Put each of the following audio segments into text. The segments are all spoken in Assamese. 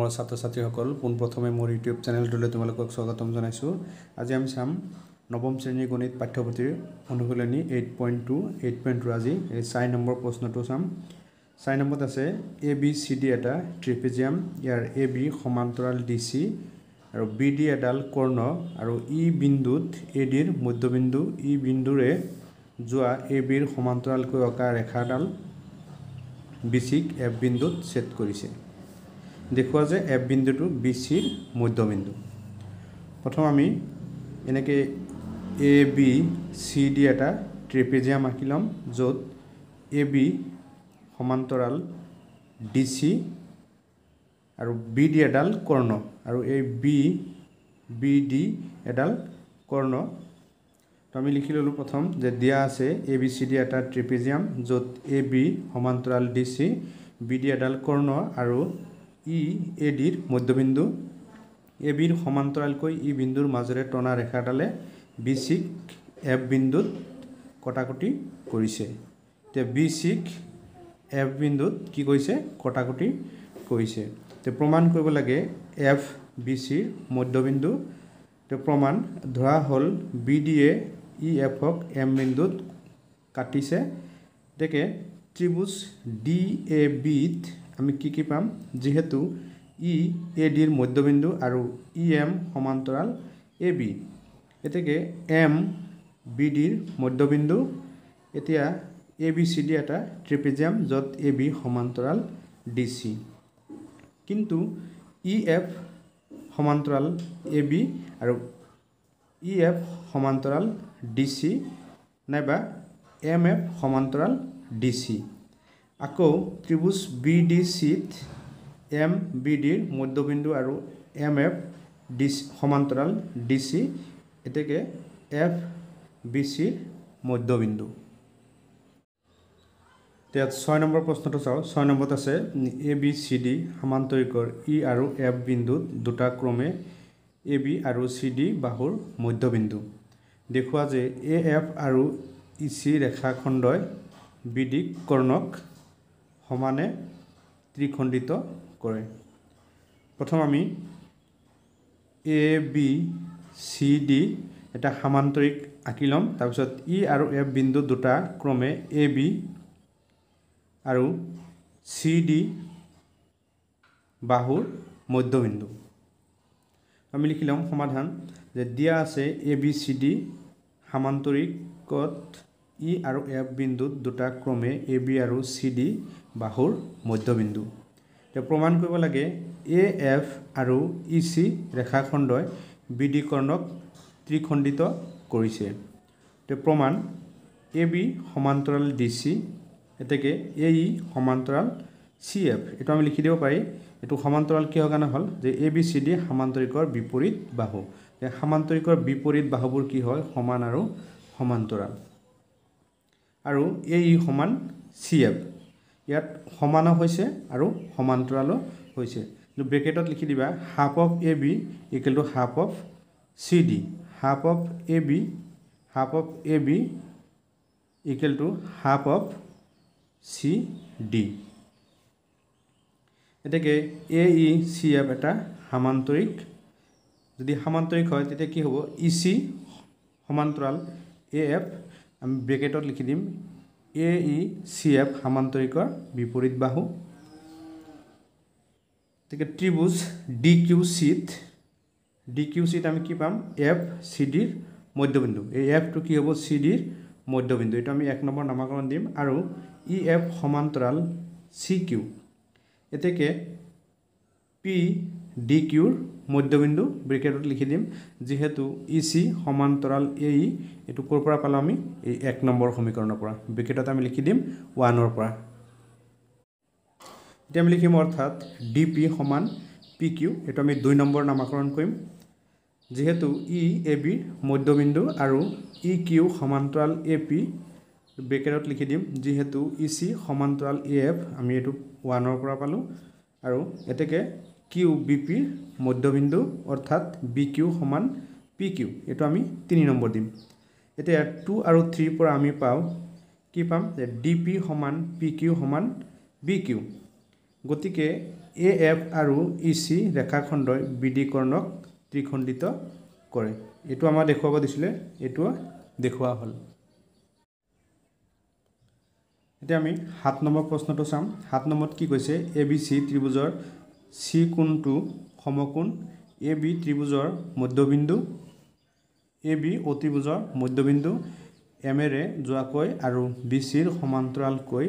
মৰমৰ ছাত্ৰ-ছাত্ৰীসকল পোনপ্ৰথমে মোৰ ইউটিউব চেনেলটোলৈ তোমালোকক স্বাগতম জনাইছোঁ। আজি আমি চাম নৱম শ্ৰেণীৰ গণিত পাঠ্যপুথিৰ অনুশীলনী 8.2 আজি এই 4 নম্বৰ প্ৰশ্নটো চাম। 4 নম্বৰত আছে ABCD এটা ট্ৰেপিজিয়াম, ইয়াৰ AB সমান্তৰাল DC আৰু BD এডাল কৰ্ণ আৰু E বিন্দুত ADৰ মধ্যবিন্দু E বিন্দুৰে যোৱা ABৰ সমান্তৰালকৈ অঁকা ৰেখাডাল BCক F বিন্দুত ছেদ কৰিছে। দেখুৱা যে F বিন্দুটো BCৰ মধ্যবিন্দু। প্ৰথম আমি এনেকৈ ABCD এটা ট্ৰেপিজিয়াম আঁকি ল'ম, য'ত AB সমান্তৰাল DC আৰু BD এডাল কৰ্ণ আৰু এই BD এডাল কৰ্ণ। তো আমি লিখি ল'লোঁ প্ৰথম যে দিয়া আছে ABCD এটা ট্ৰেপিজিয়াম, য'ত AB সমান্তৰাল DC, BD এডাল কৰ্ণ আৰু ADৰ মধ্যবিন্দু। ABৰ সমান্তৰালকৈ E বিন্দুৰ মাজেৰে টনা ৰেখাডালে BCক F বিন্দুত কটাকটি কৰিছে। এতিয়া BCক F বিন্দুত কি কৰিছে? কটাকটি কৰিছে। তো প্ৰমাণ কৰিব লাগে F BCৰ মধ্যবিন্দু। তো প্ৰমাণ ধৰা হ'ল BDয়ে EFক M বিন্দুত কাটিছে। গতিকে ত্ৰিভুজ DABত আমি কি পাম? যিহেতু ADৰ মধ্যবিন্দু আৰু EM সমান্তৰাল AB, গতিকে M BDৰ মধ্যবিন্দু। এতিয়া ABCD এটা ট্ৰেপিজিয়াম, য'ত AB সমান্তৰাল DC, কিন্তু EF সমান্তৰাল AB আৰু EF সমান্তৰাল DC নাইবা MF সমান্তৰাল DC। আকৌ ত্ৰিভুজ BDCত MBDৰ মধ্যবিন্দু আৰু MF DC সমান্তৰাল DC, এতেকে FBCৰ মধ্যবিন্দু। এতিয়া 6 নম্বৰ প্ৰশ্নটো চাওঁ। 6 নম্বৰত আছে ABCD সমান্তৰিকৰ E আৰু F বিন্দুত দুটা ক্ৰমে AB আৰু CD বাহুৰ মধ্যবিন্দু। দেখুৱা যে AF আৰু EC ৰেখাখণ্ডই BD কৰ্ণক সমানে ত্ৰিখণ্ডিত কৰে। প্ৰথম আমি ABCD এটা সমান্তৰিক আঁকি ল'ম। তাৰপিছত E আৰু F বিন্দু দুটা ক্ৰমে AB আৰু CD বাহুৰ মধ্যবিন্দু। আমি লিখি ল'ম সমাধান যে দিয়া আছে ABCD সমান্তৰিকত E আৰু F বিন্দুত দুটা ক্ৰমে AB আৰু CD বাহুৰ মধ্যবিন্দু। এতিয়া প্ৰমাণ কৰিব লাগে AF আৰু EC ৰেখাখণ্ডই BD কৰ্ণক ত্ৰিখণ্ডিত কৰিছে। এতিয়া প্ৰমাণ AB সমান্তৰাল DC, এতেকে AE সমান্তৰাল CF। এইটো আমি লিখি দিব পাৰি। এইটো সমান্তৰাল কিহৰ কাৰণে হ'ল? যে ABCD সমান্তৰিকৰ বিপৰীত বাহু। সমান্তৰিকৰ বিপৰীত বাহুবোৰ কি হয়? সমান আৰু সমান্তৰাল। আৰু AE সমান CF, ইয়াত সমানো হৈছে আৰু সমান্তৰালো হৈছে। ব্ৰেকেটত লিখি দিবা half of AB equal to half of CD। Half of AB equal to half of CD। এতেকে AECF এটা সমান্তৰিক। যদি সমান্তৰিক হয় তেতিয়া কি হ'ব? EC সমান্তৰাল AF, আমি ব্ৰেকেটত লিখি দিম AECF সমান্তৰিকৰ বিপৰীত বাহু। গতিকে ত্ৰিভুজ DQCত আমি কি পাম? FCDৰ মধ্যবিন্দু। এই Fটো কি হ'ব? CDৰ মধ্যবিন্দু। এইটো আমি 1 নম্বৰ নামাকৰণ দিম। আৰু EF সমান্তৰাল CQ, এতেকে PDQৰ মধ্যবিন্দু ব্ৰেকেটত লিখি দিম। যিহেতু EC সমান্তৰাল AE, এইটো ক'ৰ পৰা পালোঁ আমি? এই 1 নম্বৰ সমীকৰণৰ পৰা। ব্ৰেকেটত আমি লিখি দিম 1ৰ পৰা। এতিয়া আমি লিখিম অৰ্থাৎ DP সমান PQ। এইটো আমি 2 নম্বৰ নামাকৰণ কৰিম। যিহেতু EABৰ মধ্যবিন্দু আৰু EQ সমান্তৰাল AP, ব্ৰেকেটত লিখি দিম। যিহেতু EC সমান্তৰাল AF, আমি এইটো 1ৰ পৰা পালোঁ। আৰু এতেকে QBPৰ মধ্যবিন্দু অৰ্থাৎ BQ সমান PQ, এইটো আমি 3 নম্বৰ দিম। এতিয়া 2 আৰু 3 পৰা আমি পাওঁ কি পাম? যে DP সমান PQ সমান BQ। গতিকে AF আৰু EC ৰেখাখণ্ডই BD কৰ্ণক ত্ৰিখণ্ডিত কৰে এটো আমাৰ দেখুৱাব দিছিলে এটো দেখুৱা হল এতিয়া আমি 7 নম্বৰ প্ৰশ্নটো চাম 7 নম্বৰত কি কৈছে ABC ত্ৰিভুজৰ C কোণটো সমকোণ AB ত্ৰিভুজৰ মধ্যবিন্দু AB অতিভুজৰ মধ্যবিন্দু M ৰে যোৱাকৈ আৰু BC ৰ সমান্তৰালকৈ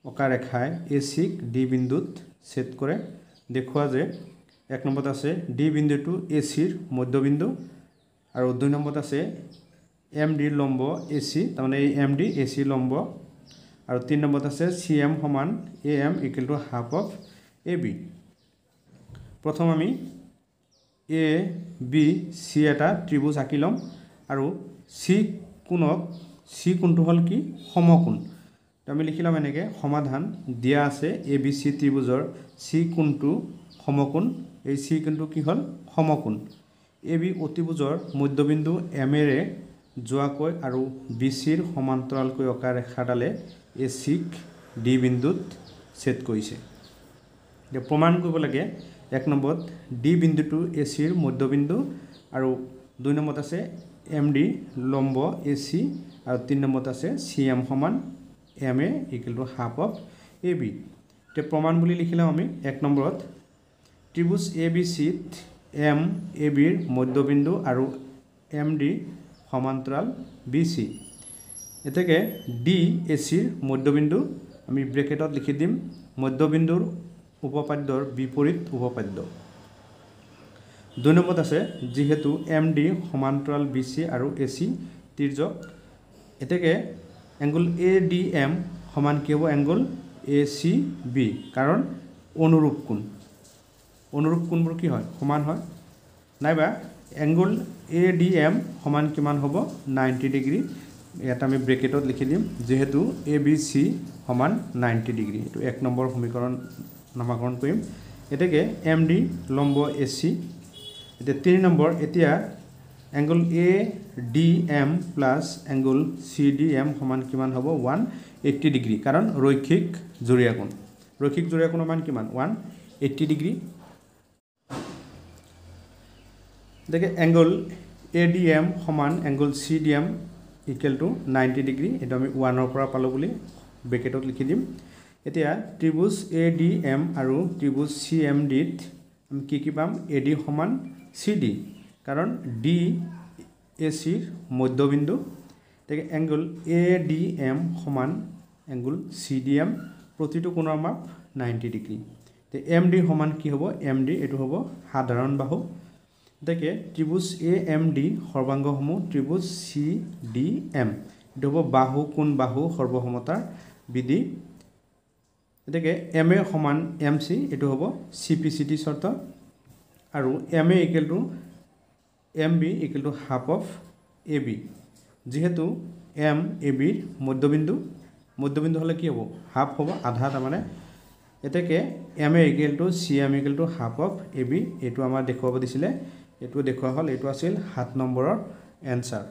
অকা ৰেখাই AC ক D বিন্দুত ছেদ কৰে দেখুৱা যে 1 নম্বৰত আছে D বিন্দুটো AC ৰ মধ্যবিন্দু আৰু 2 নম্বৰত আছে MD লম্ব AC তাৰমানে এই MD AC লম্ব আৰু 3 নম্বৰত আছে CM সমান AM = half of AB প্ৰথম আমি A B C এটা ত্ৰিভুজ আঁকি লম আৰু C কোণটো হল কি সমকোণ আমি লিখিলাম এনেকে সমাধান দিয়া আছে ABC ত্ৰিভুজৰ C কোণটো সমকোণ এই C কোণটো কি হল সমকোণ AB অতিভুজৰ মধ্যবিন্দু M ৰে যোৱাকৈ আৰু BC ৰ সমান্তৰালকৈ অকা ৰেখাডালে AC ক D বিন্দুত ছেদ কৰিছে যে প্ৰমাণ কৰিব লাগে 1 নম্বৰত D বিন্দুটো AC ৰ মধ্যবিন্দু আৰু 2 নম্বৰত আছে MD লম্ব AC আৰু 3 নম্বৰত আছে CM সমান MA = half of AB তে প্ৰমাণ বুলি লিখিলাম আমি 1 নম্বৰত ত্ৰিভুজ ABC ত M AB ৰ মধ্যবিন্দু আৰু MD সমান্তৰাল BC এতেকে D AC ৰ মধ্যবিন্দু আমি ব্ৰেকেটত লিখি দিম মধ্যবিন্দুৰ উপপাদ্যৰ বিপৰীত উপপাদ্য 2 নম্বৰত আছে যেহেতু MD সমান্তৰাল BC আৰু AC তিৰ্যক এতেকে এংগল ADM সমান কি হ'ব এংগল ACB কাৰণ অনুৰূপ কোণবোৰ কি হয় সমান হয় নাইবা এংগল ADM সমান কিমান হ'ব 90 ডিগ্ৰী এটা আমি ব্ৰেকেটত লিখি দিম যেহেতু ABC সমান 90 ডিগ্ৰী এটো 1 নম্বৰ সমীকৰণ নামকৰণ কৰিম এতেকে MD লম্ব AC এটা 3 নম্বৰ এতিয়া angle ADM plus angle CDM সমান কিমান হ'ব 180 ডিগ্ৰী কাৰণ ৰৈখিক জোৰীয়া কোণৰ মান কিমান 180 ডিগ্ৰী দেখে এংগল ADM সমান এংগল CDM = 90 ডিগ্ৰী এটা আমি 1 ৰ পৰা পালো বুলি ব্ৰেকেটত লিখি দিম এতিয়া ত্ৰিভুজ ADM আৰু ত্ৰিভুজ CMD ত আমি কি পাম AD সমান CD কাৰণ D AC ৰ মধ্যবিন্দু দেখে এংগল ADM সমান এংগল CDM প্ৰতিটো কোণৰ মাপ 90 ডিগ্ৰী তে MD সমান কি হ'ব MD এটো হ'ব সাধাৰণ বাহু দেখে ত্ৰিভুজ AMD সৰ্বাংগসমূহ ত্ৰিভুজ CDM এটো হ'ব বাহু কোণ বাহু সৰ্বসমতাৰ বিধি দেখে MA সমান MC এটো হ'ব CPCT শৰ্ত আৰু MA = MB = half of AB যেহেতু M AB ৰ মধ্যবিন্দু হলে কি হ'ব হাফ হ'ব আধা তাৰ মানে এতেকে MA = CM = half of AB এটো আমাৰ দেখুৱাব দিছিলে এটো দেখুৱা হল এটো আছিল 7 নম্বৰৰ এনসাৰ